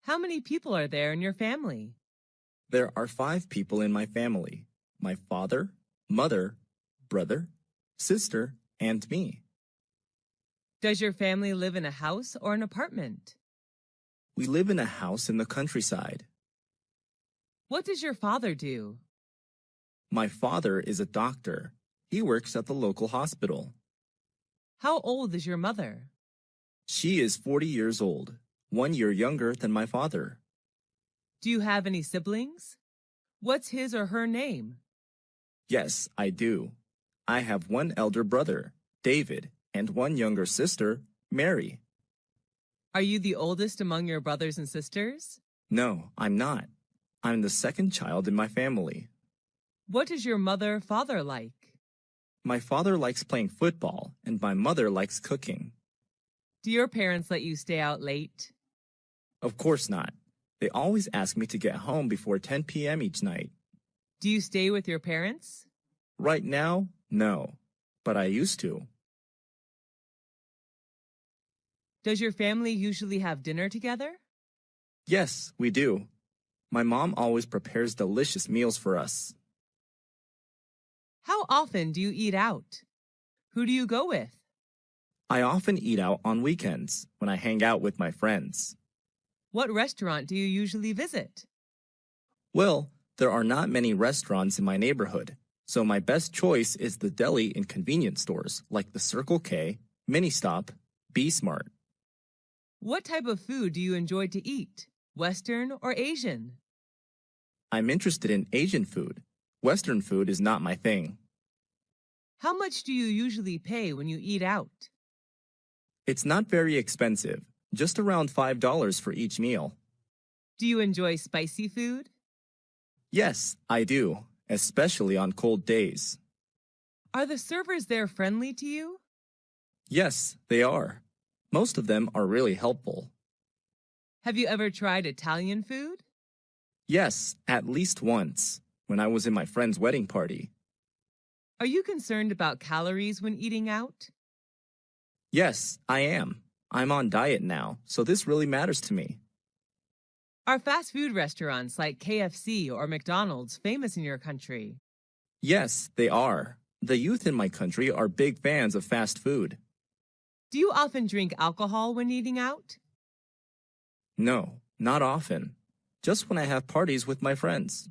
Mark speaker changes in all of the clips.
Speaker 1: How many people are there in your family?
Speaker 2: There are 5 people in my family: my father, mother, brother, sister, and me.
Speaker 1: Does your family live in a house or an apartment?
Speaker 2: We live in a house in the countryside.
Speaker 1: What does your father do?
Speaker 2: My father is a doctor. He works at the local hospital.
Speaker 1: How old is your mother?
Speaker 2: She is 40 years old, 1 year younger than my father.
Speaker 1: Do you have any siblings? What's his or her name?
Speaker 2: Yes, I do. I have one elder brother, David, and one younger sister, Mary.
Speaker 1: Are you the oldest among your brothers and sisters?
Speaker 2: No, I'm not. I'm the second child in my family.
Speaker 1: What is your mother-father like?
Speaker 2: My father likes playing football, and my mother likes cooking.
Speaker 1: Do your parents let you stay out late?
Speaker 2: Of course not. They always ask me to get home before 10 p.m. each night.
Speaker 1: Do you stay with your parents?
Speaker 2: Right now, no, but I used to.
Speaker 1: Does your family usually have dinner together?
Speaker 2: Yes, we do. My mom always prepares delicious meals for us.
Speaker 1: How often do you eat out? Who do you go with?
Speaker 2: I often eat out on weekends when I hang out with my friends.
Speaker 1: What restaurant do you usually visit?
Speaker 2: Well, there are not many restaurants in my neighborhood, so my best choice is the deli and convenience stores like the Circle K, Ministop, B Smart.
Speaker 1: What type of food do you enjoy to eat? Western or Asian?
Speaker 2: I'm interested in Asian food. Western food is not my thing.
Speaker 1: How much do you usually pay when you eat out?
Speaker 2: It's not very expensive, just around $5 for each meal.
Speaker 1: Do you enjoy spicy food?
Speaker 2: Yes, I do, especially on cold days.
Speaker 1: Are the servers there friendly to you?
Speaker 2: Yes, they are. Most of them are really helpful.
Speaker 1: Have you ever tried Italian food?
Speaker 2: Yes, at least once, when I was in my friend's wedding party.
Speaker 1: Are you concerned about calories when eating out?
Speaker 2: Yes, I am. I'm on diet now, so this really matters to me.
Speaker 1: Are fast food restaurants like KFC or McDonald's famous in your country?
Speaker 2: Yes, they are. The youth in my country are big fans of fast food.
Speaker 1: Do you often drink alcohol when eating out?
Speaker 2: No, not often. Just when I have parties with my friends.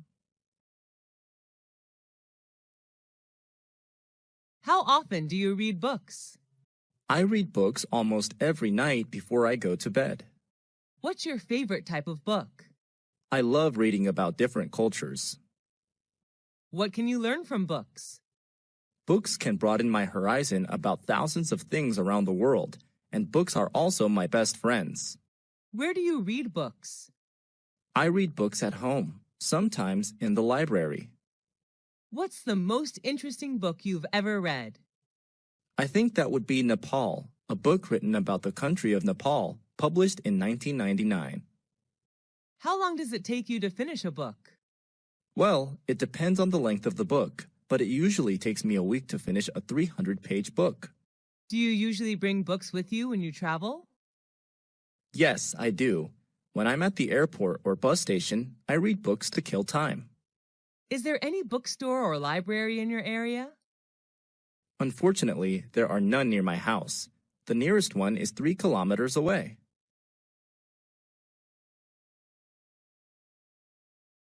Speaker 1: How often do you read books?
Speaker 2: I read books almost every night before I go to bed.
Speaker 1: What's your favorite type of book?
Speaker 2: I love reading about different cultures.
Speaker 1: What can you learn from books?
Speaker 2: Books can broaden my horizon about thousands of things around the world, and books are also my best friends.
Speaker 1: Where do you read books?
Speaker 2: I read books at home, sometimes in the library.
Speaker 1: What's the most interesting book you've ever read?
Speaker 2: I think that would be Nepal, a book written about the country of Nepal, published in 1999.
Speaker 1: How long does it take you to finish a book?
Speaker 2: Well, it depends on the length of the book, but it usually takes me a week to finish a 300-page book.
Speaker 1: Do you usually bring books with you when you travel?
Speaker 2: Yes, I do. When I'm at the airport or bus station, I read books to kill time.
Speaker 1: Is there any bookstore or library in your area?
Speaker 2: Unfortunately, there are none near my house. The nearest one is 3 kilometers away.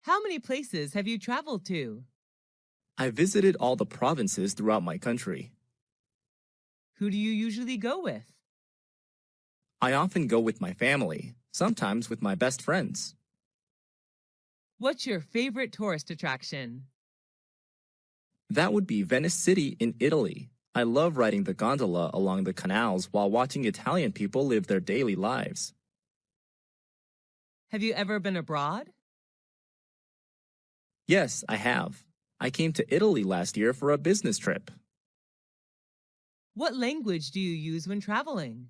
Speaker 1: How many places have you traveled to?
Speaker 2: I visited all the provinces throughout my country.
Speaker 1: Who do you usually go with?
Speaker 2: I often go with my family, sometimes with my best friends.
Speaker 1: What's your favorite tourist attraction?
Speaker 2: That would be Venice City in Italy. I love riding the gondola along the canals while watching Italian people live their daily lives.
Speaker 1: Have you ever been abroad?
Speaker 2: Yes, I have. I came to Italy last year for a business trip.
Speaker 1: What language do you use when traveling?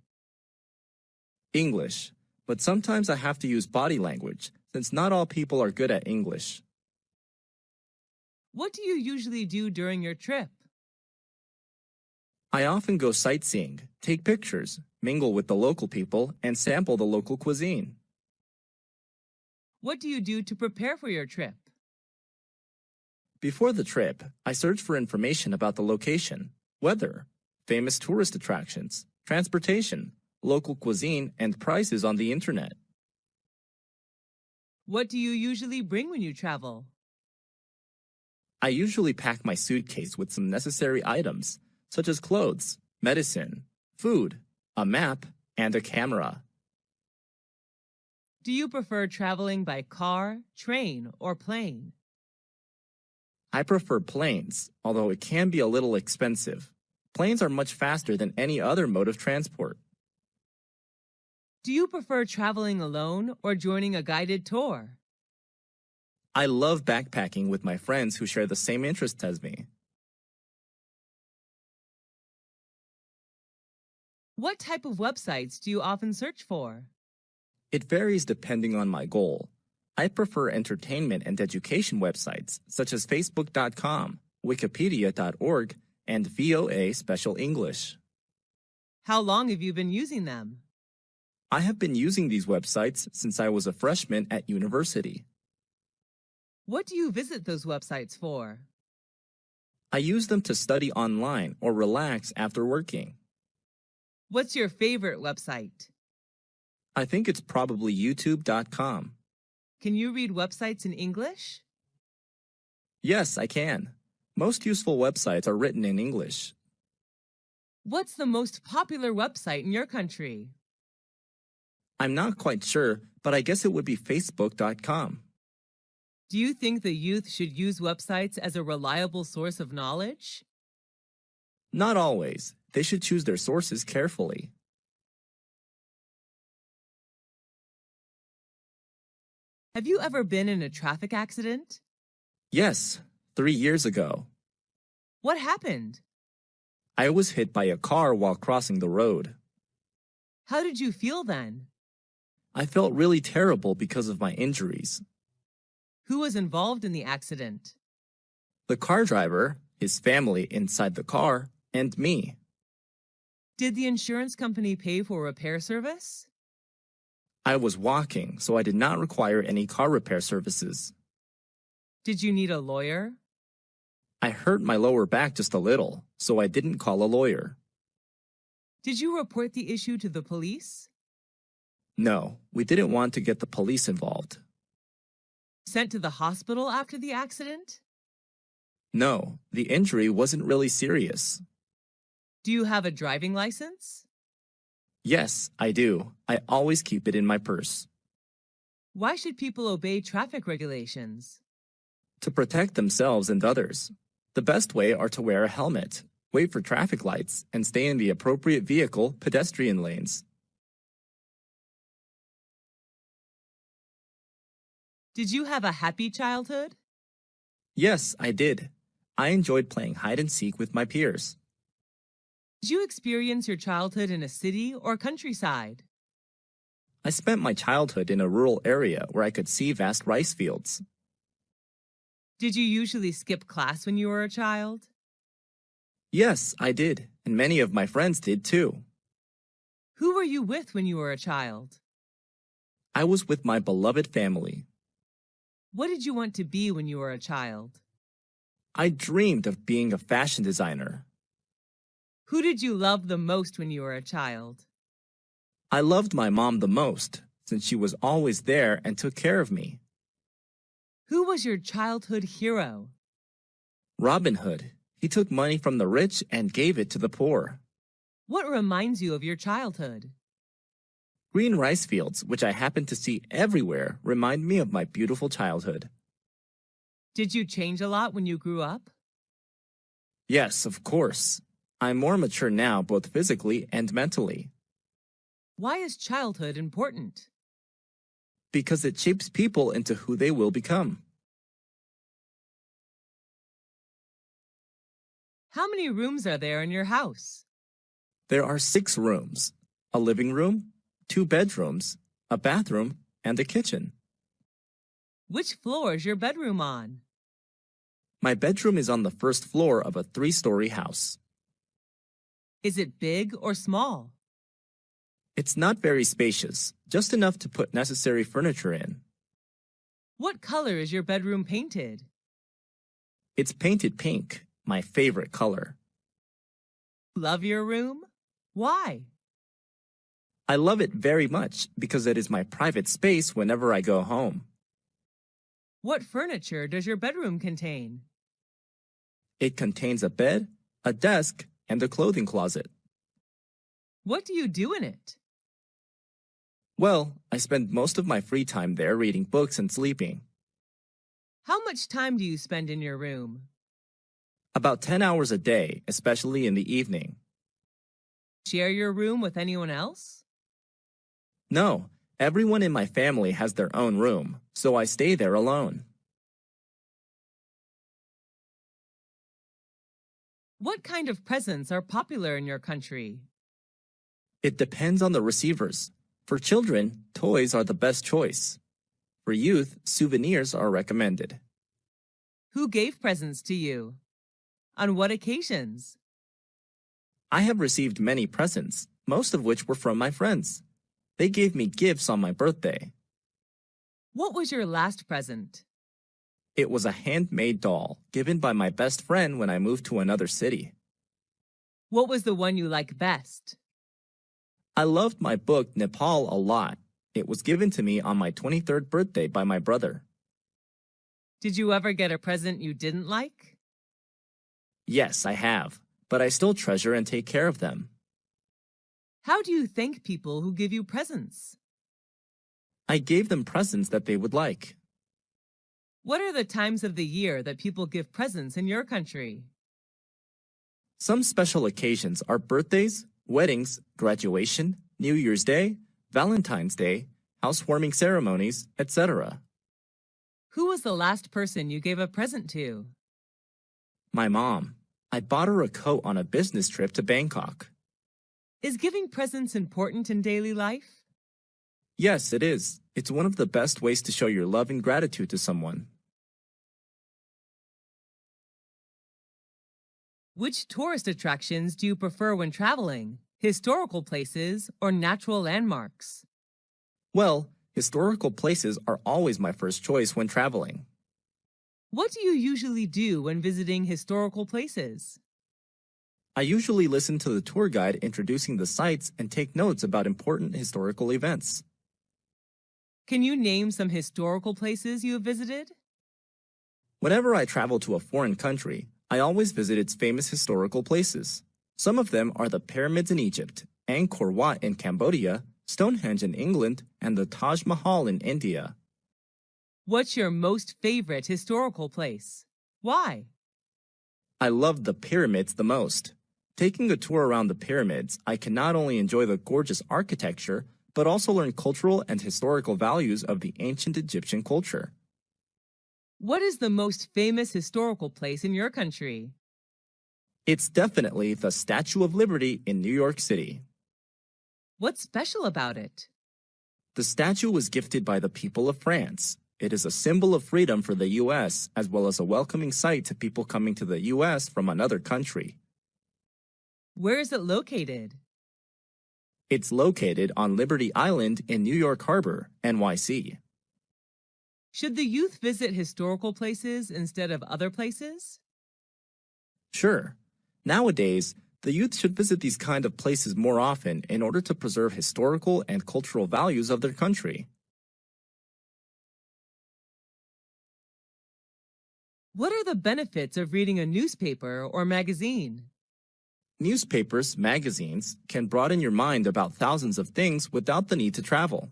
Speaker 2: English, but sometimes I have to use body language, since not all people are good at English.
Speaker 1: What do you usually do during your trip?
Speaker 2: I often go sightseeing, take pictures, mingle with the local people, and sample the local cuisine.
Speaker 1: What do you do to prepare for your trip?
Speaker 2: Before the trip, I search for information about the location, weather, famous tourist attractions, transportation, local cuisine, and prices on the internet.
Speaker 1: What do you usually bring when you travel?
Speaker 2: I usually pack my suitcase with some necessary items, such as clothes, medicine, food, a map, and a camera.
Speaker 1: Do you prefer traveling by car, train, or plane?
Speaker 2: I prefer planes, although it can be a little expensive. Planes are much faster than any other mode of transport.
Speaker 1: Do you prefer traveling alone or joining a guided tour?
Speaker 2: I love backpacking with my friends who share the same interests as me.
Speaker 1: What type of websites do you often search for?
Speaker 2: It varies depending on my goal. I prefer entertainment and education websites such as Facebook.com, Wikipedia.org, and VOA Special English.
Speaker 1: How long have you been using them?
Speaker 2: I have been using these websites since I was a freshman at university.
Speaker 1: What do you visit those websites for?
Speaker 2: I use them to study online or relax after working.
Speaker 1: What's your favorite website?
Speaker 2: I think it's probably YouTube.com.
Speaker 1: Can you read websites in English?
Speaker 2: Yes, I can. Most useful websites are written in English.
Speaker 1: What's the most popular website in your country?
Speaker 2: I'm not quite sure, but I guess it would be Facebook.com.
Speaker 1: Do you think the youth should use websites as a reliable source of knowledge?
Speaker 2: Not always. They should choose their sources carefully.
Speaker 1: Have you ever been in a traffic accident?
Speaker 2: Yes, 3 years ago.
Speaker 1: What happened?
Speaker 2: I was hit by a car while crossing the road.
Speaker 1: How did you feel then?
Speaker 2: I felt really terrible because of my injuries.
Speaker 1: Who was involved in the accident?
Speaker 2: The car driver, his family inside the car, and me.
Speaker 1: Did the insurance company pay for repair service?
Speaker 2: I was walking, so I did not require any car repair services.
Speaker 1: Did you need a lawyer?
Speaker 2: I hurt my lower back just a little, so I didn't call a lawyer.
Speaker 1: Did you report the issue to the police?
Speaker 2: No, we didn't want to get the police involved.
Speaker 1: Sent to the hospital after the accident?
Speaker 2: No, the injury wasn't really serious.
Speaker 1: Do you have a driving license?
Speaker 2: Yes, I do. I always keep it in my purse.
Speaker 1: Why should people obey traffic regulations?
Speaker 2: To protect themselves and others. The best way are to wear a helmet, wait for traffic lights, and stay in the appropriate vehicle pedestrian lanes.
Speaker 1: Did you have a happy childhood?
Speaker 2: Yes, I did. I enjoyed playing hide and seek with my peers.
Speaker 1: Did you experience your childhood in a city or countryside?
Speaker 2: I spent my childhood in a rural area where I could see vast rice fields.
Speaker 1: Did you usually skip class when you were a child?
Speaker 2: Yes, I did, and many of my friends did too.
Speaker 1: Who were you with when you were a child?
Speaker 2: I was with my beloved family.
Speaker 1: What did you want to be when you were a child?
Speaker 2: I dreamed of being a fashion designer.
Speaker 1: Who did you love the most when you were a child?
Speaker 2: I loved my mom the most, since she was always there and took care of me.
Speaker 1: Who was your childhood hero?
Speaker 2: Robin Hood. He took money from the rich and gave it to the poor.
Speaker 1: What reminds you of your childhood?
Speaker 2: Green rice fields, which I happen to see everywhere, remind me of my beautiful childhood.
Speaker 1: Did you change a lot when you grew up?
Speaker 2: Yes, of course. I'm more mature now, both physically and mentally.
Speaker 1: Why is childhood important?
Speaker 2: Because it shapes people into who they will become.
Speaker 1: How many rooms are there in your house?
Speaker 2: There are 6 rooms, a living room, 2 bedrooms, a bathroom, and a kitchen.
Speaker 1: Which floor is your bedroom on?
Speaker 2: My bedroom is on the first floor of a 3-story house.
Speaker 1: Is it big or small?
Speaker 2: It's not very spacious, just enough to put necessary furniture in.
Speaker 1: What color is your bedroom painted?
Speaker 2: It's painted pink, my favorite color.
Speaker 1: Love your room? Why?
Speaker 2: I love it very much because it is my private space whenever I go home.
Speaker 1: What furniture does your bedroom contain?
Speaker 2: It contains a bed, a desk, and a clothing closet.
Speaker 1: What do you do in it?
Speaker 2: Well, I spend most of my free time there reading books and sleeping.
Speaker 1: How much time do you spend in your room?
Speaker 2: About 10 hours a day, especially in the evening.
Speaker 1: Share your room with anyone else?
Speaker 2: No, everyone in my family has their own room, so I stay there alone.
Speaker 1: What kind of presents are popular in your country?
Speaker 2: It depends on the receivers. For children, toys are the best choice. For youth, souvenirs are recommended.
Speaker 1: Who gave presents to you? On what occasions?
Speaker 2: I have received many presents, most of which were from my friends. They gave me gifts on my birthday.
Speaker 1: What was your last present?
Speaker 2: It was a handmade doll given by my best friend when I moved to another city.
Speaker 1: What was the one you like best?
Speaker 2: I loved my book Nepal a lot. It was given to me on my 23rd birthday by my brother.
Speaker 1: Did you ever get a present you didn't like?
Speaker 2: Yes, I have, but I still treasure and take care of them.
Speaker 1: How do you thank people who give you presents?
Speaker 2: I gave them presents that they would like.
Speaker 1: What are the times of the year that people give presents in your country?
Speaker 2: Some special occasions are birthdays, weddings, graduation, New Year's Day, Valentine's Day, housewarming ceremonies, etc.
Speaker 1: Who was the last person you gave a present to?
Speaker 2: My mom. I bought her a coat on a business trip to Bangkok.
Speaker 1: Is giving presents important in daily life?
Speaker 2: Yes, it is. It's one of the best ways to show your love and gratitude to someone.
Speaker 1: Which tourist attractions do you prefer when traveling? Historical places or natural landmarks?
Speaker 2: Well, historical places are always my first choice when traveling.
Speaker 1: What do you usually do when visiting historical places?
Speaker 2: I usually listen to the tour guide introducing the sites and take notes about important historical events.
Speaker 1: Can you name some historical places you have visited?
Speaker 2: Whenever I travel to a foreign country, I always visit its famous historical places. Some of them are the pyramids in Egypt, Angkor Wat in Cambodia, Stonehenge in England, and the Taj Mahal in India.
Speaker 1: What's your most favorite historical place? Why?
Speaker 2: I love the pyramids the most. Taking a tour around the pyramids, I can not only enjoy the gorgeous architecture, but also learn cultural and historical values of the ancient Egyptian culture.
Speaker 1: What is the most famous historical place in your country?
Speaker 2: It's definitely the Statue of Liberty in New York City.
Speaker 1: What's special about it?
Speaker 2: The statue was gifted by the people of France. It is a symbol of freedom for the U.S., as well as a welcoming sight to people coming to the U.S. from another country.
Speaker 1: Where is it located?
Speaker 2: It's located on Liberty Island in New York Harbor, NYC.
Speaker 1: Should the youth visit historical places instead of other places?
Speaker 2: Sure. Nowadays, the youth should visit these kind of places more often in order to preserve historical and cultural values of their country.
Speaker 1: What are the benefits of reading a newspaper or magazine?
Speaker 2: Newspapers, magazines, can broaden your mind about thousands of things without the need to travel.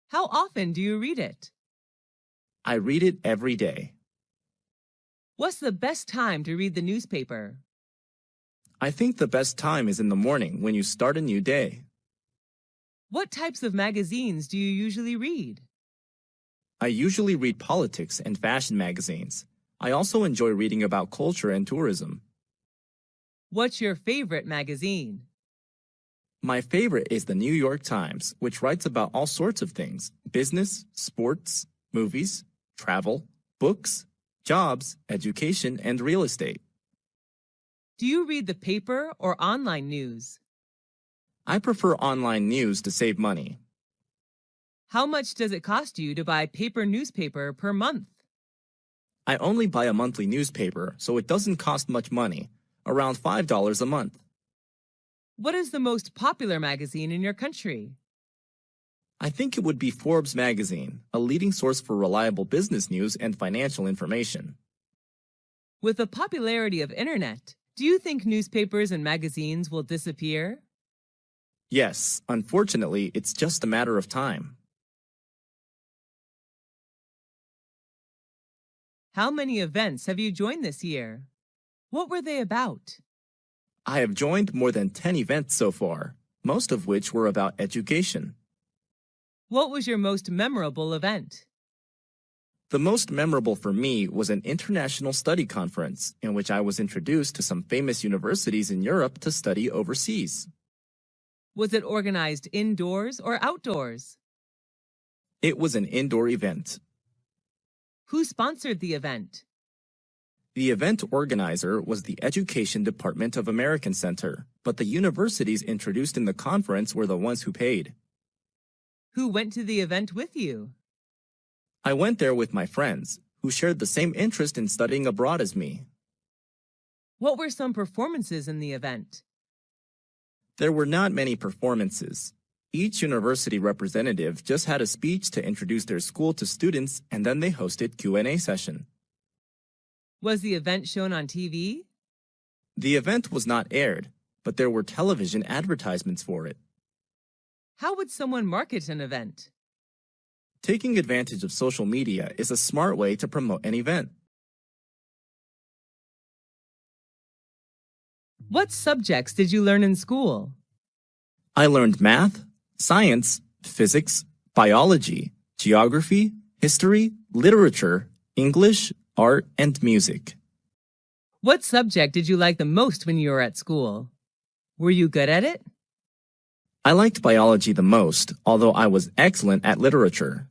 Speaker 1: How often do you read it?
Speaker 2: I read it every day.
Speaker 1: What's the best time to read the newspaper?
Speaker 2: I think the best time is in the morning when you start a new day.
Speaker 1: What types of magazines do you usually read?
Speaker 2: I usually read politics and fashion magazines. I also enjoy reading about culture and tourism.
Speaker 1: What's your favorite magazine?
Speaker 2: My favorite is the New York Times, which writes about all sorts of things: business, sports, movies, travel, books, jobs, education, and real estate.
Speaker 1: Do you read the paper or online news?
Speaker 2: I prefer online news to save money.
Speaker 1: How much does it cost you to buy paper newspaper per month?
Speaker 2: I only buy a monthly newspaper, so it doesn't cost much money, around $5 a month.
Speaker 1: What is the most popular magazine in your country?
Speaker 2: I think it would be Forbes magazine, a leading source for reliable business news and financial information.
Speaker 1: With the popularity of internet, do you think newspapers and magazines will disappear?
Speaker 2: Yes, unfortunately, it's just a matter of time.
Speaker 1: How many events have you joined this year? What were they about?
Speaker 2: I have joined more than 10 events so far, most of which were about education.
Speaker 1: What was your most memorable event?
Speaker 2: The most memorable for me was an international study conference in which I was introduced to some famous universities in Europe to study overseas.
Speaker 1: Was it organized indoors or outdoors?
Speaker 2: It was an indoor event.
Speaker 1: Who sponsored the event?
Speaker 2: The event organizer was the Education Department of American Center, but the universities introduced in the conference were the ones who paid.
Speaker 1: Who went to the event with you?
Speaker 2: I went there with my friends, who shared the same interest in studying abroad as me.
Speaker 1: What were some performances in the event?
Speaker 2: There were not many performances. Each university representative just had a speech to introduce their school to students, and then they hosted Q&A session.
Speaker 1: Was the event shown on TV?
Speaker 2: The event was not aired, but there were television advertisements for it.
Speaker 1: How would someone market an event?
Speaker 2: Taking advantage of social media is a smart way to promote an event.
Speaker 1: What subjects did you learn in school?
Speaker 2: I learned math, science, physics, biology, geography, history, literature, English, art, and music.
Speaker 1: What subject did you like the most when you were at school? Were you good at it?
Speaker 2: I liked biology the most, although I was excellent at literature.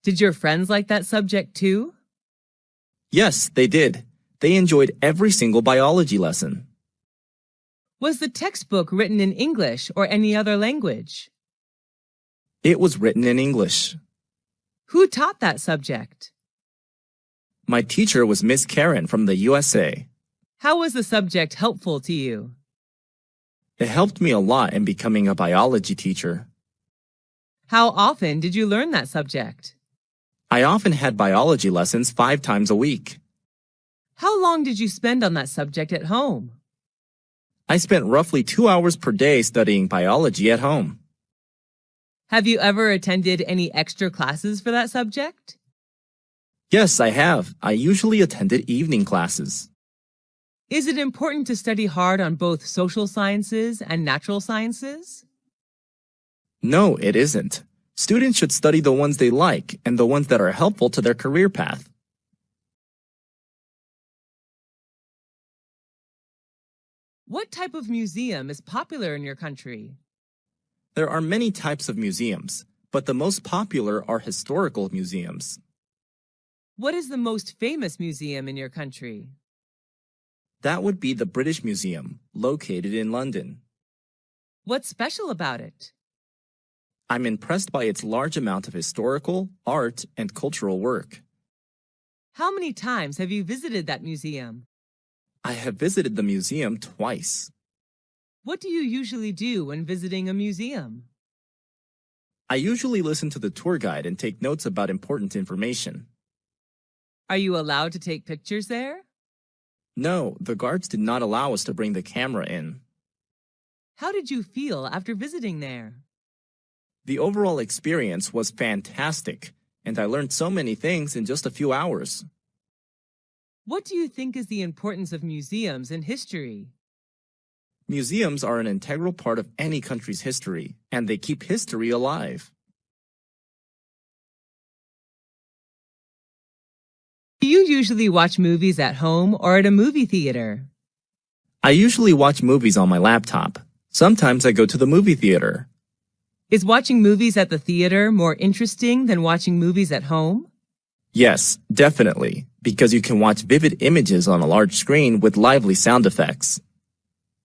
Speaker 1: Did your friends like that subject too?
Speaker 2: Yes, they did. They enjoyed every single biology lesson.
Speaker 1: Was the textbook written in English or any other language?
Speaker 2: It was written in English.
Speaker 1: Who taught that subject?
Speaker 2: My teacher was Miss Karen from the USA.
Speaker 1: How was the subject helpful to you?
Speaker 2: It helped me a lot in becoming a biology teacher.
Speaker 1: How often did you learn that subject?
Speaker 2: I often had biology lessons 5 times a week.
Speaker 1: How long did you spend on that subject at home?
Speaker 2: I spent roughly 2 hours per day studying biology at home.
Speaker 1: Have you ever attended any extra classes for that subject?
Speaker 2: Yes, I have. I usually attended evening classes.
Speaker 1: Is it important to study hard on both social sciences and natural sciences?
Speaker 2: No, it isn't. Students should study the ones they like and the ones that are helpful to their career path.
Speaker 1: What type of museum is popular in your country?
Speaker 2: There are many types of museums, but the most popular are historical museums.
Speaker 1: What is the most famous museum in your country?
Speaker 2: That would be the British Museum, located in London.
Speaker 1: What's special about it?
Speaker 2: I'm impressed by its large amount of historical, art, and cultural work.
Speaker 1: How many times have you visited that museum?
Speaker 2: I have visited the museum twice.
Speaker 1: What do you usually do when visiting a museum?
Speaker 2: I usually listen to the tour guide and take notes about important information.
Speaker 1: Are you allowed to take pictures there?
Speaker 2: No, the guards did not allow us to bring the camera in.
Speaker 1: How did you feel after visiting there?
Speaker 2: The overall experience was fantastic, and I learned so many things in just a few hours.
Speaker 1: What do you think is the importance of museums in history?
Speaker 2: Museums are an integral part of any country's history, and they keep history alive.
Speaker 1: Do you usually watch movies at home or at a movie theater?
Speaker 2: I usually watch movies on my laptop. Sometimes I go to the movie theater.
Speaker 1: Is watching movies at the theater more interesting than watching movies at home?
Speaker 2: Yes, definitely, because you can watch vivid images on a large screen with lively sound effects.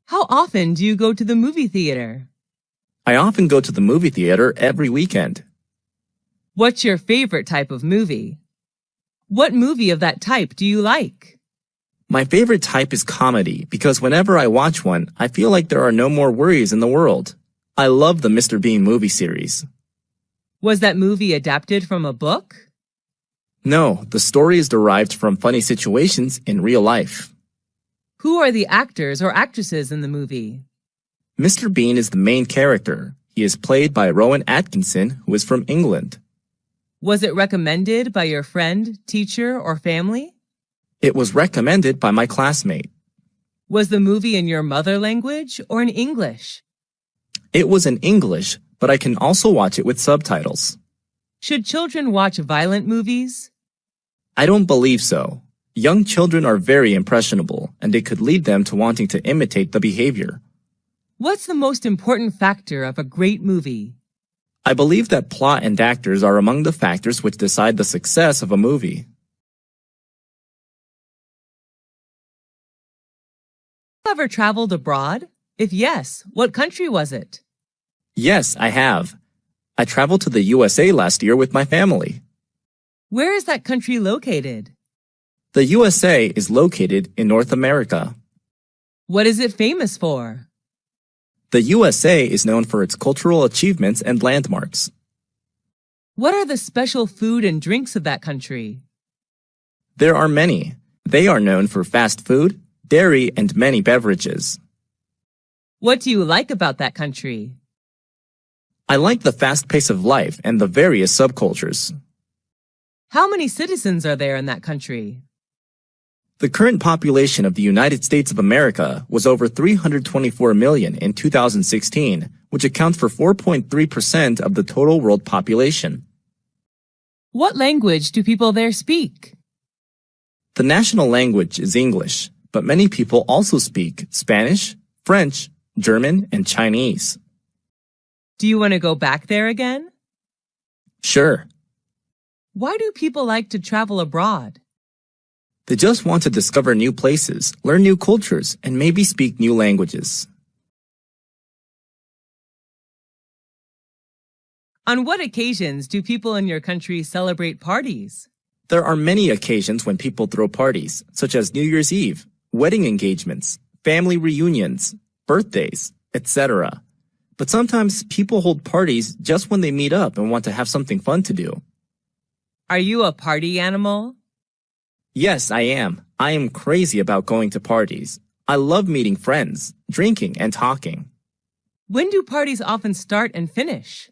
Speaker 1: How often do you go to the movie theater?
Speaker 2: I often go to the movie theater every weekend.
Speaker 1: What's your favorite type of movie? What movie of that type do you like?
Speaker 2: My favorite type is comedy because whenever I watch one, I feel like there are no more worries in the world. I love the Mr. Bean movie series.
Speaker 1: Was that movie adapted from a book?
Speaker 2: No, the story is derived from funny situations in real life.
Speaker 1: Who are the actors or actresses in the movie?
Speaker 2: Mr. Bean is the main character. He is played by Rowan Atkinson, who is from England.
Speaker 1: Was it recommended by your friend, teacher, or family?
Speaker 2: It was recommended by my classmate.
Speaker 1: Was the movie in your mother language or in English?
Speaker 2: It was in English, but I can also watch it with subtitles.
Speaker 1: Should children watch violent movies?
Speaker 2: I don't believe so. Young children are very impressionable, and it could lead them to wanting to imitate the behavior.
Speaker 1: What's the most important factor of a great movie?
Speaker 2: I believe that plot and actors are among the factors which decide the success of a movie.
Speaker 1: Ever traveled abroad? If yes, what country was it?
Speaker 2: Yes, I have. I traveled to the USA last year with my family.
Speaker 1: Where is that country located?
Speaker 2: The USA is located in North America.
Speaker 1: What is it famous for?
Speaker 2: The USA is known for its cultural achievements and landmarks.
Speaker 1: What are the special food and drinks of that country?
Speaker 2: There are many. They are known for fast food, dairy, and many beverages.
Speaker 1: What do you like about that country?
Speaker 2: I like the fast pace of life and the various subcultures.
Speaker 1: How many citizens are there in that country?
Speaker 2: The current population of the United States of America was over 324 million in 2016, which accounts for 4.3% of the total world population.
Speaker 1: What language do people there speak?
Speaker 2: The national language is English, but many people also speak Spanish, French, German, and Chinese.
Speaker 1: Do you want to go back there again?
Speaker 2: Sure.
Speaker 1: Why do people like to travel abroad?
Speaker 2: They just want to discover new places, learn new cultures, and maybe speak new languages.
Speaker 1: On what occasions do people in your country celebrate parties?
Speaker 2: There are many occasions when people throw parties, such as New Year's Eve, wedding engagements, family reunions, birthdays, etc. But sometimes people hold parties just when they meet up and want to have something fun to do.
Speaker 1: Are you a party animal?
Speaker 2: Yes, I am. I am crazy about going to parties. I love meeting friends, drinking, and talking.
Speaker 1: When do parties often start and finish?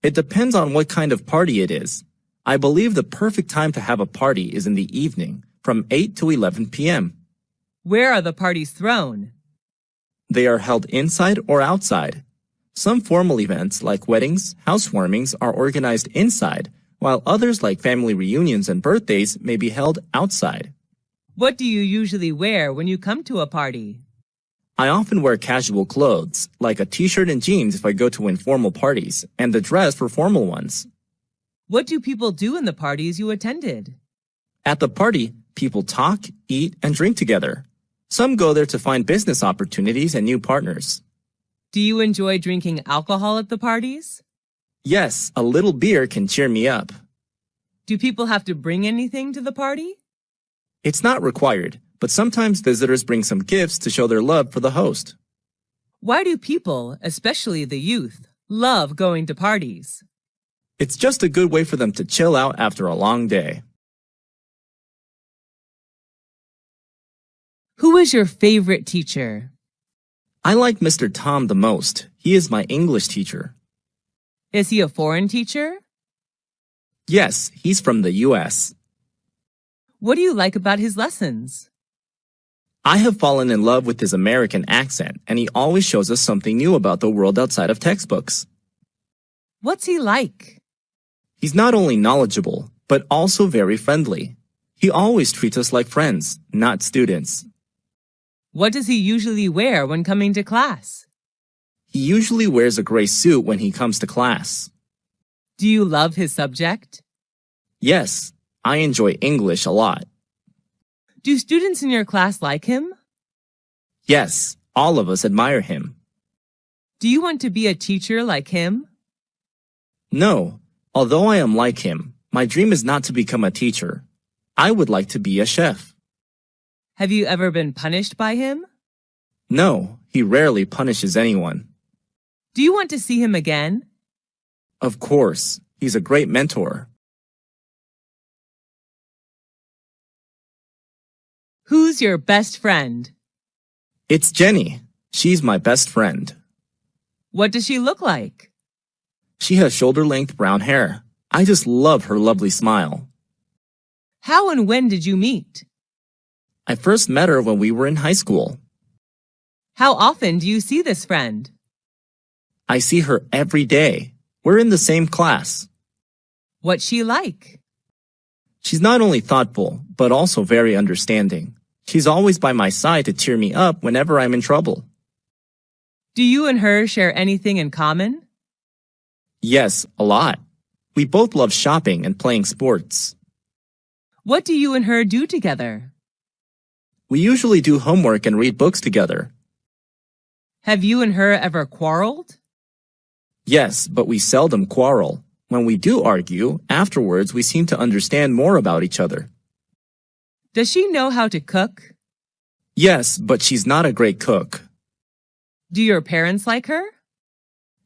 Speaker 2: It depends on what kind of party it is. I believe the perfect time to have a party is in the evening, from 8 to 11 p.m.
Speaker 1: Where are the parties thrown?
Speaker 2: They are held inside or outside. Some formal events like weddings, housewarmings are organized inside, while others like family reunions and birthdays may be held outside.
Speaker 1: What do you usually wear when you come to a party?
Speaker 2: I often wear casual clothes, like a t-shirt and jeans if I go to informal parties, and a dress for formal ones.
Speaker 1: What do people do in the parties you attended?
Speaker 2: At the party, people talk, eat, and drink together. Some go there to find business opportunities and new partners.
Speaker 1: Do you enjoy drinking alcohol at the parties?
Speaker 2: Yes, a little beer can cheer me up.
Speaker 1: Do people have to bring anything to the party?
Speaker 2: It's not required, but sometimes visitors bring some gifts to show their love for the host.
Speaker 1: Why do people, especially the youth, love going to parties?
Speaker 2: It's just a good way for them to chill out after a long day.
Speaker 1: Who is your favorite teacher?
Speaker 2: I like Mr. Tom the most. He is my English teacher.
Speaker 1: Is he a foreign teacher?
Speaker 2: Yes, he's from the U.S.
Speaker 1: What do you like about his lessons?
Speaker 2: I have fallen in love with his American accent, and he always shows us something new about the world outside of textbooks.
Speaker 1: What's he like?
Speaker 2: He's not only knowledgeable, but also very friendly. He always treats us like friends, not students.
Speaker 1: What does he usually wear when coming to class?
Speaker 2: He usually wears a gray suit when he comes to class.
Speaker 1: Do you love his subject?
Speaker 2: Yes, I enjoy English a lot.
Speaker 1: Do students in your class like him?
Speaker 2: Yes, all of us admire him.
Speaker 1: Do you want to be a teacher like him?
Speaker 2: No, Although I am like him, my dream is not to become a teacher. I would like to be a chef.
Speaker 1: Have you ever been punished by him?
Speaker 2: No, he rarely punishes anyone.
Speaker 1: Do you want to see him again?
Speaker 2: Of course, he's a great mentor.
Speaker 1: Who's your best friend?
Speaker 2: It's Jenny. She's my best friend.
Speaker 1: What does she look like?
Speaker 2: She has shoulder-length brown hair. I just love her lovely smile.
Speaker 1: How and when did you meet?
Speaker 2: I first met her when we were in high school.
Speaker 1: How often do you see this friend?
Speaker 2: I see her every day. We're in the same class.
Speaker 1: What's she like?
Speaker 2: She's not only thoughtful, but also very understanding. She's always by my side to cheer me up whenever I'm in trouble.
Speaker 1: Do you and her share anything in common?
Speaker 2: Yes, a lot. We both love shopping and playing sports.
Speaker 1: What do you and her do together?
Speaker 2: We usually do homework and read books together.
Speaker 1: Have you and her ever quarreled?
Speaker 2: Yes, but we seldom quarrel. When we do argue, afterwards we seem to understand more about each other.
Speaker 1: Does she know how to cook?
Speaker 2: Yes, but she's not a great cook.
Speaker 1: Do your parents like her?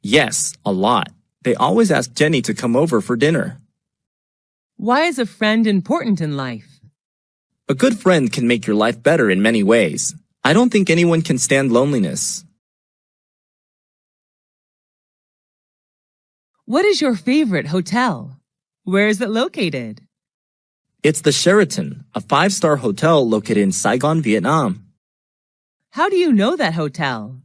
Speaker 2: Yes, a lot. They always ask Jenny to come over for dinner.
Speaker 1: Why is a friend important in life?
Speaker 2: A good friend can make your life better in many ways. I don't think anyone can stand loneliness.
Speaker 1: What is your favorite hotel? Where is it located?
Speaker 2: It's the Sheraton, a 5-star hotel located in Saigon, Vietnam.
Speaker 1: How do you know that hotel?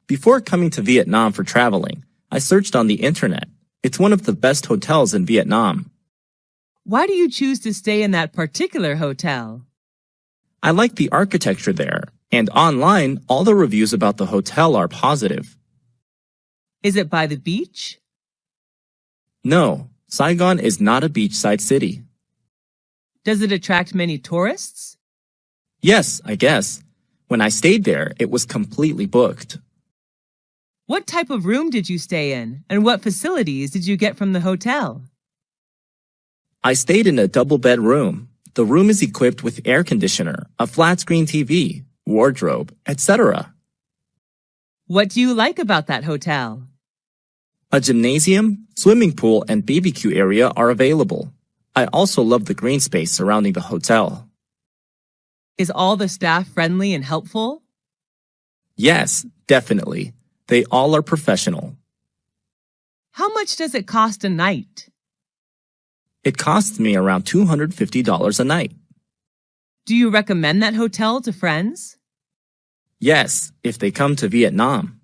Speaker 2: Before coming to Vietnam for traveling, I searched on the internet. It's one of the best hotels in Vietnam.
Speaker 1: Why do you choose to stay in that particular hotel?
Speaker 2: I like the architecture there, and online, all the reviews about the hotel are positive.
Speaker 1: Is it by the beach?
Speaker 2: No, Saigon is not a beachside city.
Speaker 1: Does it attract many tourists?
Speaker 2: Yes, I guess. When I stayed there, it was completely booked.
Speaker 1: What type of room did you stay in, and what facilities did you get from the hotel?
Speaker 2: I stayed in a double-bed room. The room is equipped with air conditioner, a flat-screen TV, wardrobe, etc.
Speaker 1: What do you like about that hotel?
Speaker 2: A gymnasium, swimming pool, and BBQ area are available. I also love the green space surrounding the hotel.
Speaker 1: Is all the staff friendly and helpful?
Speaker 2: Yes, definitely. They all are professional.
Speaker 1: How much does it cost a night?
Speaker 2: It costs me around $250 a night.
Speaker 1: Do you recommend that hotel to friends?
Speaker 2: Yes, if they come to Vietnam.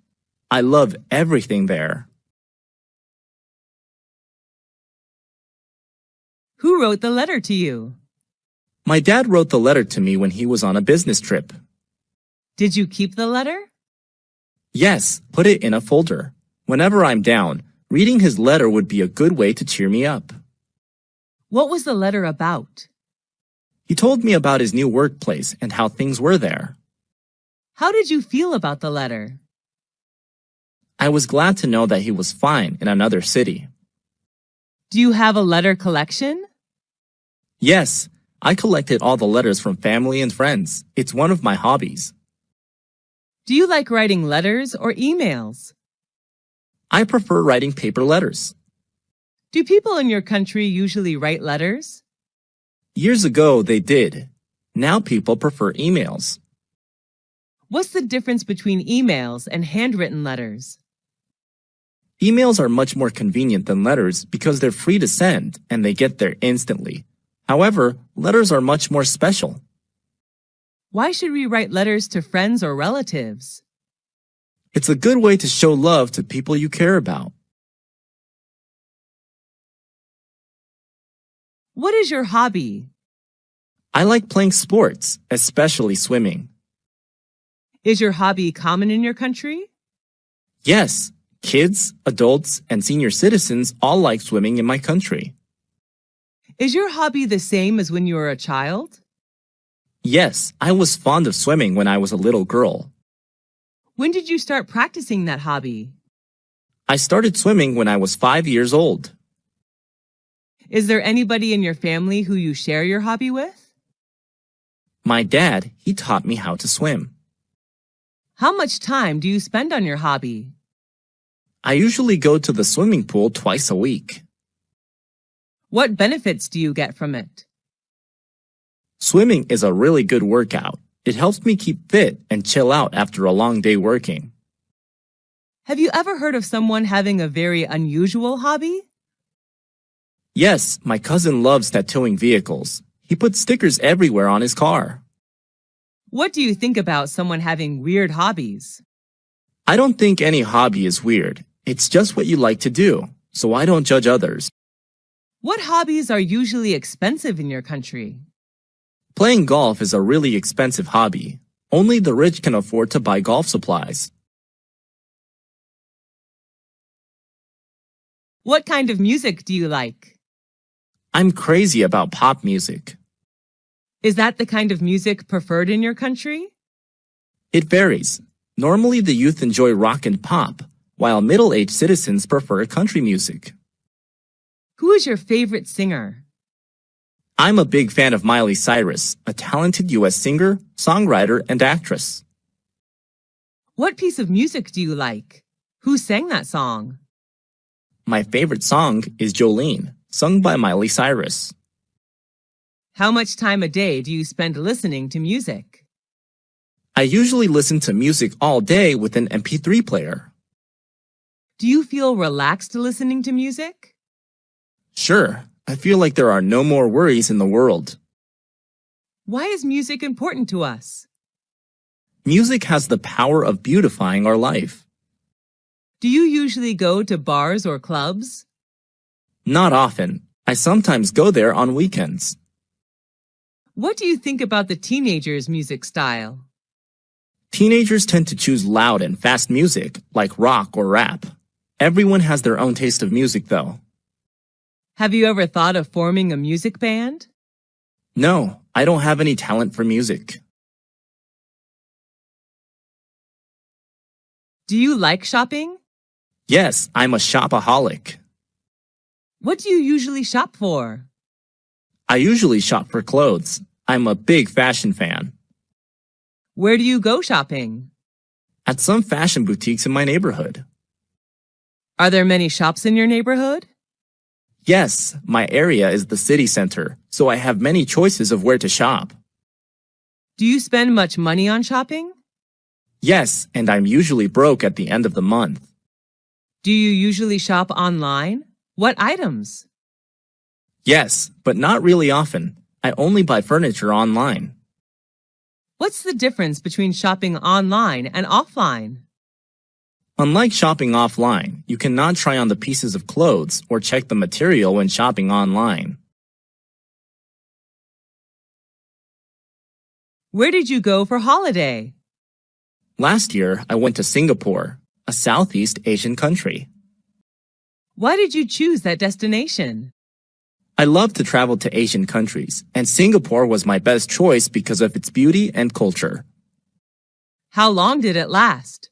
Speaker 2: I love everything there.
Speaker 1: Who wrote the letter to you?
Speaker 2: My dad wrote the letter to me when he was on a business trip.
Speaker 1: Did you keep the letter?
Speaker 2: Yes, put it in a folder. Whenever I'm down, reading his letter would be a good way to cheer me up.
Speaker 1: What was the letter about?
Speaker 2: He told me about his new workplace and how things were there.
Speaker 1: How did you feel about the letter?
Speaker 2: I was glad to know that he was fine in another city.
Speaker 1: Do you have a letter collection?
Speaker 2: Yes, I collected all the letters from family and friends. It's one of my hobbies.
Speaker 1: Do you like writing letters or emails?
Speaker 2: I prefer writing paper letters.
Speaker 1: Do people in your country usually write letters?
Speaker 2: Years ago, they did. Now people prefer emails.
Speaker 1: What's the difference between emails and handwritten letters?
Speaker 2: Emails are much more convenient than letters because they're free to send and they get there instantly. However, letters are much more special.
Speaker 1: Why should we write letters to friends or relatives?
Speaker 2: It's a good way to show love to people you care about.
Speaker 1: What is your hobby?
Speaker 2: I like playing sports, especially swimming.
Speaker 1: Is your hobby common in your country?
Speaker 2: Yes, kids, adults, and senior citizens all like swimming in my country.
Speaker 1: Is your hobby the same as when you were a child?
Speaker 2: Yes, I was fond of swimming when I was a little girl.
Speaker 1: When did you start practicing that hobby?
Speaker 2: I started swimming when I was 5 years old.
Speaker 1: Is there anybody in your family who you share your hobby with?
Speaker 2: My dad, he taught me how to swim.
Speaker 1: How much time do you spend on your hobby?
Speaker 2: I usually go to the swimming pool twice a week.
Speaker 1: What benefits do you get from it?
Speaker 2: Swimming is a really good workout. It helps me keep fit and chill out after a long day working.
Speaker 1: Have you ever heard of someone having a very unusual hobby?
Speaker 2: Yes, my cousin loves tattooing vehicles. He puts stickers everywhere on his car.
Speaker 1: What do you think about someone having weird hobbies?
Speaker 2: I don't think any hobby is weird. It's just what you like to do, so I don't judge others.
Speaker 1: What hobbies are usually expensive in your country?
Speaker 2: Playing golf is a really expensive hobby. Only the rich can afford to buy golf supplies.
Speaker 1: What kind of music do you like?
Speaker 2: I'm crazy about pop music.
Speaker 1: Is that the kind of music preferred in your country?
Speaker 2: It varies. Normally the youth enjoy rock and pop, while middle-aged citizens prefer country music.
Speaker 1: Who is your favorite singer?
Speaker 2: I'm a big fan of Miley Cyrus, a talented U.S. singer, songwriter, and actress.
Speaker 1: What piece of music do you like? Who sang that song?
Speaker 2: My favorite song is Jolene, sung by Miley Cyrus.
Speaker 1: How much time a day do you spend listening to music?
Speaker 2: I usually listen to music all day with an MP3 player.
Speaker 1: Do you feel relaxed listening to music?
Speaker 2: Sure, I feel like there are no more worries in the world.
Speaker 1: Why is music important to us?
Speaker 2: Music has the power of beautifying our life.
Speaker 1: Do you usually go to bars or clubs?
Speaker 2: Not often. I sometimes go there on weekends.
Speaker 1: What do you think about the teenagers' music style?
Speaker 2: Teenagers tend to choose loud and fast music, like rock or rap. Everyone has their own taste of music, though.
Speaker 1: Have you ever thought of forming a music band?
Speaker 2: No, I don't have any talent for music.
Speaker 1: Do you like shopping?
Speaker 2: Yes, I'm a shopaholic.
Speaker 1: What do you usually shop for?
Speaker 2: I usually shop for clothes. I'm a big fashion fan.
Speaker 1: Where do you go shopping?
Speaker 2: At some fashion boutiques in my neighborhood.
Speaker 1: Are there many shops in your neighborhood?
Speaker 2: Yes, my area is the city center, so I have many choices of where to shop.
Speaker 1: Do you spend much money on shopping?
Speaker 2: Yes, and I'm usually broke at the end of the month.
Speaker 1: Do you usually shop online? What items?
Speaker 2: Yes, but not really often. I only buy furniture online.
Speaker 1: What's the difference between shopping online and offline?
Speaker 2: Unlike shopping offline, you cannot try on the pieces of clothes or check the material when shopping online.
Speaker 1: Where did you go for holiday?
Speaker 2: Last year, I went to Singapore, a Southeast Asian country.
Speaker 1: Why did you choose that destination?
Speaker 2: I love to travel to Asian countries, and Singapore was my best choice because of its beauty and culture.
Speaker 1: How long did it last?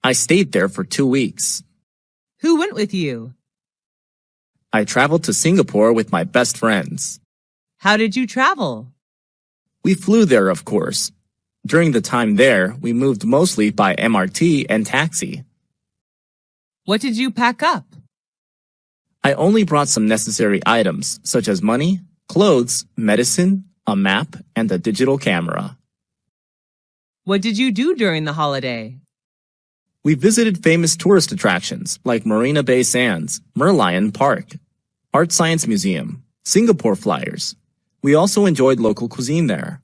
Speaker 2: I stayed there for 2 weeks.
Speaker 1: Who went with you?
Speaker 2: I traveled to Singapore with my best friends.
Speaker 1: How did you travel?
Speaker 2: We flew there, of course. During the time there, we moved mostly by MRT and taxi.
Speaker 1: What did you pack up?
Speaker 2: I only brought some necessary items, such as money, clothes, medicine, a map, and a digital camera.
Speaker 1: What did you do during the holiday?
Speaker 2: We visited famous tourist attractions like Marina Bay Sands, Merlion Park, Art Science Museum, Singapore Flyers. We also enjoyed local cuisine there.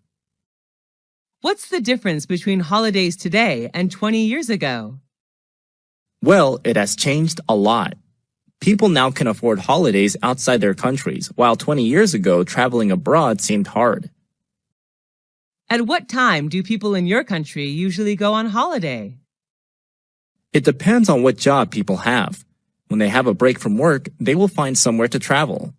Speaker 1: What's the difference between holidays today and 20 years ago?
Speaker 2: Well, it has changed a lot. People now can afford holidays outside their countries, while 20 years ago, traveling abroad seemed hard.
Speaker 1: At what time do people in your country usually go on holiday?
Speaker 2: It depends on what job people have. When they have a break from work, they will find somewhere to travel.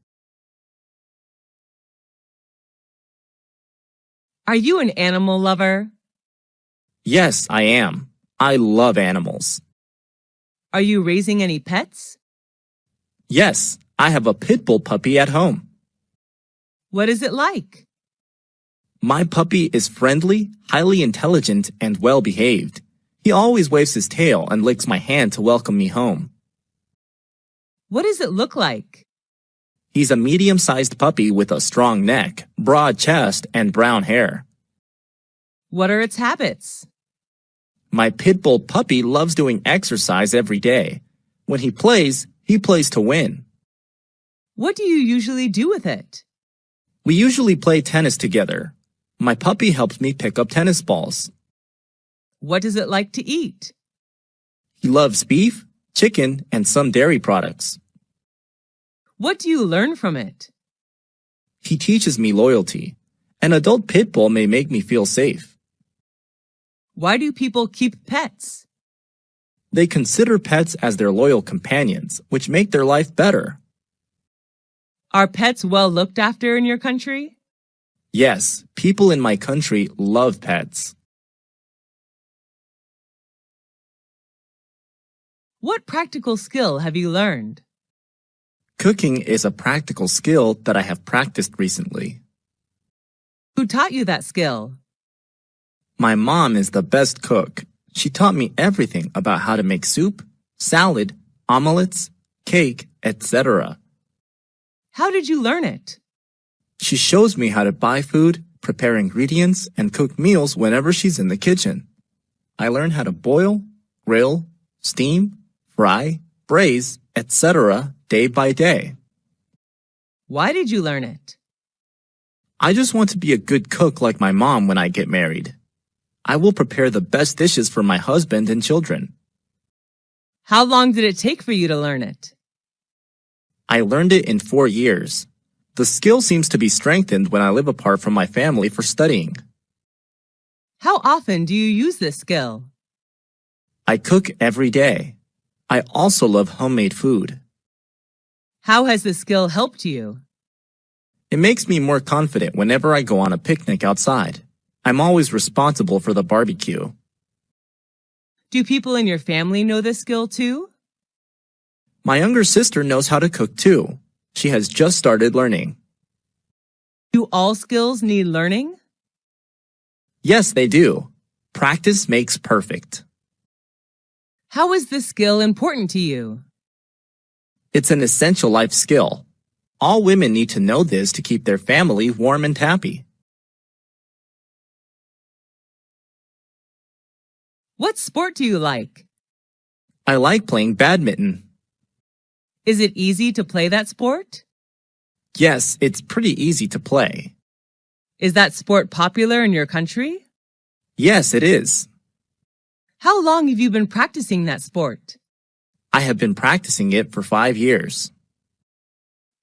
Speaker 1: Are you an animal lover?
Speaker 2: Yes, I am. I love animals.
Speaker 1: Are you raising any pets?
Speaker 2: Yes, I have a pit bull puppy at home.
Speaker 1: What is it like?
Speaker 2: My puppy is friendly, highly intelligent, and well-behaved. He always waves his tail and licks my hand to welcome me home.
Speaker 1: What does it look like?
Speaker 2: He's a medium-sized puppy with a strong neck, broad chest, and brown hair.
Speaker 1: What are its habits?
Speaker 2: My pit bull puppy loves doing exercise every day. When he plays to win.
Speaker 1: What do you usually do with it?
Speaker 2: We usually play tennis together. My puppy helps me pick up tennis balls.
Speaker 1: What does it like to eat?
Speaker 2: He loves beef, chicken, and some dairy products.
Speaker 1: What do you learn from it?
Speaker 2: He teaches me loyalty. An adult pit bull may make me feel safe.
Speaker 1: Why do people keep pets?
Speaker 2: They consider pets as their loyal companions, which make their life better.
Speaker 1: Are pets well looked after in your country?
Speaker 2: Yes, people in my country love pets.
Speaker 1: What practical skill have you learned?
Speaker 2: Cooking is a practical skill that I have practiced recently.
Speaker 1: Who taught you that skill?
Speaker 2: My mom is the best cook. She taught me everything about how to make soup, salad, omelets, cake, etc.
Speaker 1: How did you learn it?
Speaker 2: She shows me how to buy food, prepare ingredients, and cook meals whenever she's in the kitchen. I learn how to boil, grill, steam, fry, braise, etc. day by day.
Speaker 1: Why did you learn it?
Speaker 2: I just want to be a good cook like my mom when I get married. I will prepare the best dishes for my husband and children.
Speaker 1: How long did it take for you to learn it?
Speaker 2: I learned it in 4 years. The skill seems to be strengthened when I live apart from my family for studying.
Speaker 1: How often do you use this skill?
Speaker 2: I cook every day. I also love homemade food.
Speaker 1: How has this skill helped you?
Speaker 2: It makes me more confident whenever I go on a picnic outside. I'm always responsible for the barbecue.
Speaker 1: Do people in your family know this skill too?
Speaker 2: My younger sister knows how to cook too. She has just started learning.
Speaker 1: Do all skills need learning?
Speaker 2: Yes, they do. Practice makes perfect.
Speaker 1: How is this skill important to you?
Speaker 2: It's an essential life skill. All women need to know this to keep their family warm and happy.
Speaker 1: What sport do you like?
Speaker 2: I like playing badminton.
Speaker 1: Is it easy to play that sport?
Speaker 2: Yes, it's pretty easy to play.
Speaker 1: Is that sport popular in your country?
Speaker 2: Yes, it is.
Speaker 1: How long have you been practicing that sport?
Speaker 2: I have been practicing it for 5 years.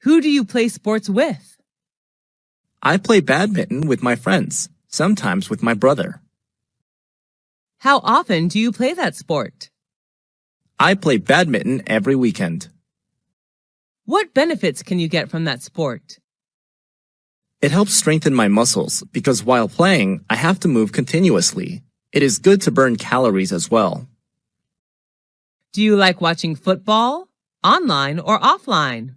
Speaker 1: Who do you play sports with?
Speaker 2: I play badminton with my friends, sometimes with my brother.
Speaker 1: How often do you play that sport?
Speaker 2: I play badminton every weekend.
Speaker 1: What benefits can you get from that sport?
Speaker 2: It helps strengthen my muscles because while playing, I have to move continuously. It is good to burn calories as well.
Speaker 1: Do you like watching football, online or offline?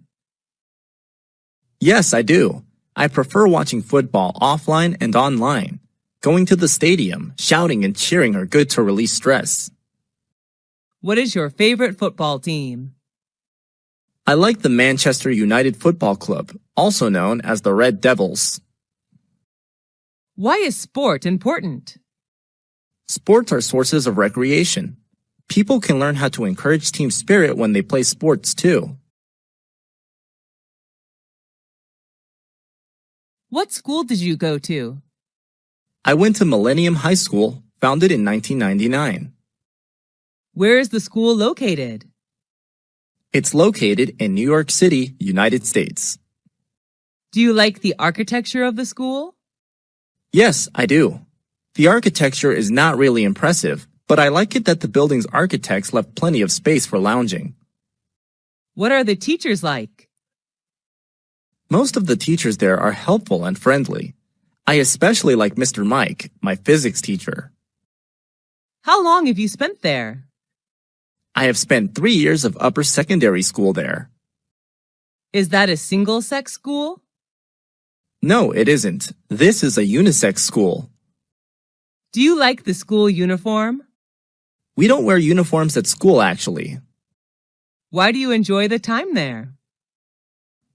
Speaker 2: Yes, I do. I prefer watching football offline and online. Going to the stadium, shouting and cheering are good to release stress.
Speaker 1: What is your favorite football team?
Speaker 2: I like the Manchester United Football Club, also known as the Red Devils.
Speaker 1: Why is sport important?
Speaker 2: Sports are sources of recreation. People can learn how to encourage team spirit when they play sports too.
Speaker 1: What school did you go to?
Speaker 2: I went to Millennium High School, founded in 1999.
Speaker 1: Where is the school located?
Speaker 2: It's located in New York City, United States.
Speaker 1: Do you like the architecture of the school?
Speaker 2: Yes, I do. The architecture is not really impressive, but I like it that the building's architects left plenty of space for lounging.
Speaker 1: What are the teachers like?
Speaker 2: Most of the teachers there are helpful and friendly. I especially like Mr. Mike, my physics teacher.
Speaker 1: How long have you spent there?
Speaker 2: I have spent 3 years of upper secondary school there.
Speaker 1: Is that a single-sex school?
Speaker 2: No, it isn't. This is a unisex school.
Speaker 1: Do you like the school uniform?
Speaker 2: We don't wear uniforms at school, actually.
Speaker 1: Why do you enjoy the time there?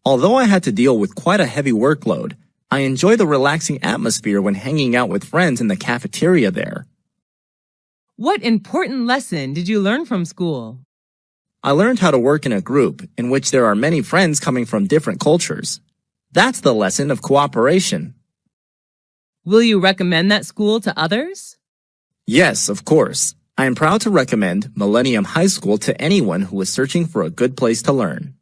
Speaker 2: Although I had to deal with quite a heavy workload, I enjoy the relaxing atmosphere when hanging out with friends in the cafeteria there.
Speaker 1: What important lesson did you learn from school?
Speaker 2: I learned how to work in a group in which there are many friends coming from different cultures. That's the lesson of cooperation.
Speaker 1: Will you recommend that school to others?
Speaker 2: Yes, of course. I am proud to recommend Millennium High School to anyone who is searching for a good place to learn.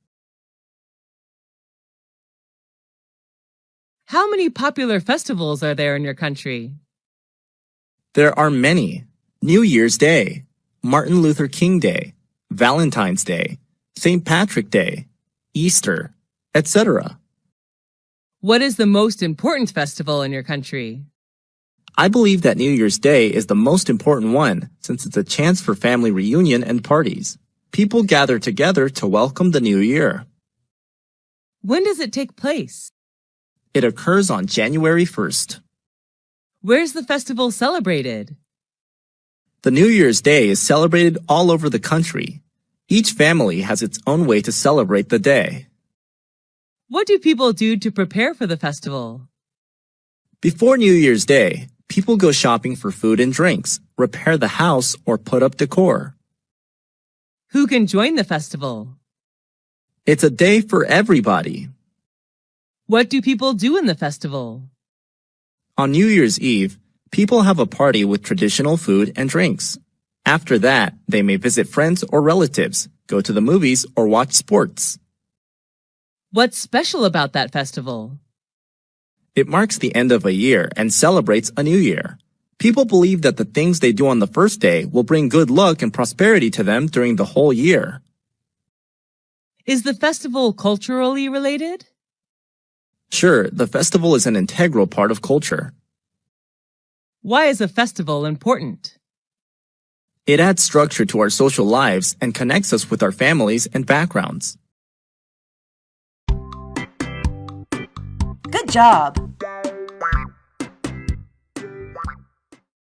Speaker 1: How many popular festivals are there in your country?
Speaker 2: There are many. New Year's Day, Martin Luther King Day, Valentine's Day, St. Patrick Day, Easter, etc.
Speaker 1: What is the most important festival in your country?
Speaker 2: I believe that New Year's Day is the most important one since it's a chance for family reunion and parties. People gather together to welcome the new year.
Speaker 1: When does it take place?
Speaker 2: It occurs on January 1st.
Speaker 1: Where's the festival celebrated?
Speaker 2: The New Year's Day is celebrated all over the country. Each family has its own way to celebrate the day.
Speaker 1: What do people do to prepare for the festival?
Speaker 2: Before New Year's Day, people go shopping for food and drinks, repair the house, or put up decor.
Speaker 1: Who can join the festival?
Speaker 2: It's a day for everybody.
Speaker 1: What do people do in the festival?
Speaker 2: On New Year's Eve, people have a party with traditional food and drinks. After that, they may visit friends or relatives, go to the movies, or watch sports.
Speaker 1: What's special about that festival?
Speaker 2: It marks the end of a year and celebrates a new year. People believe that the things they do on the first day will bring good luck and prosperity to them during the whole year.
Speaker 1: Is the festival culturally related?
Speaker 2: Sure, the festival is an integral part of culture.
Speaker 1: Why is a festival important?
Speaker 2: It adds structure to our social lives and connects us with our families and backgrounds.
Speaker 3: Good job!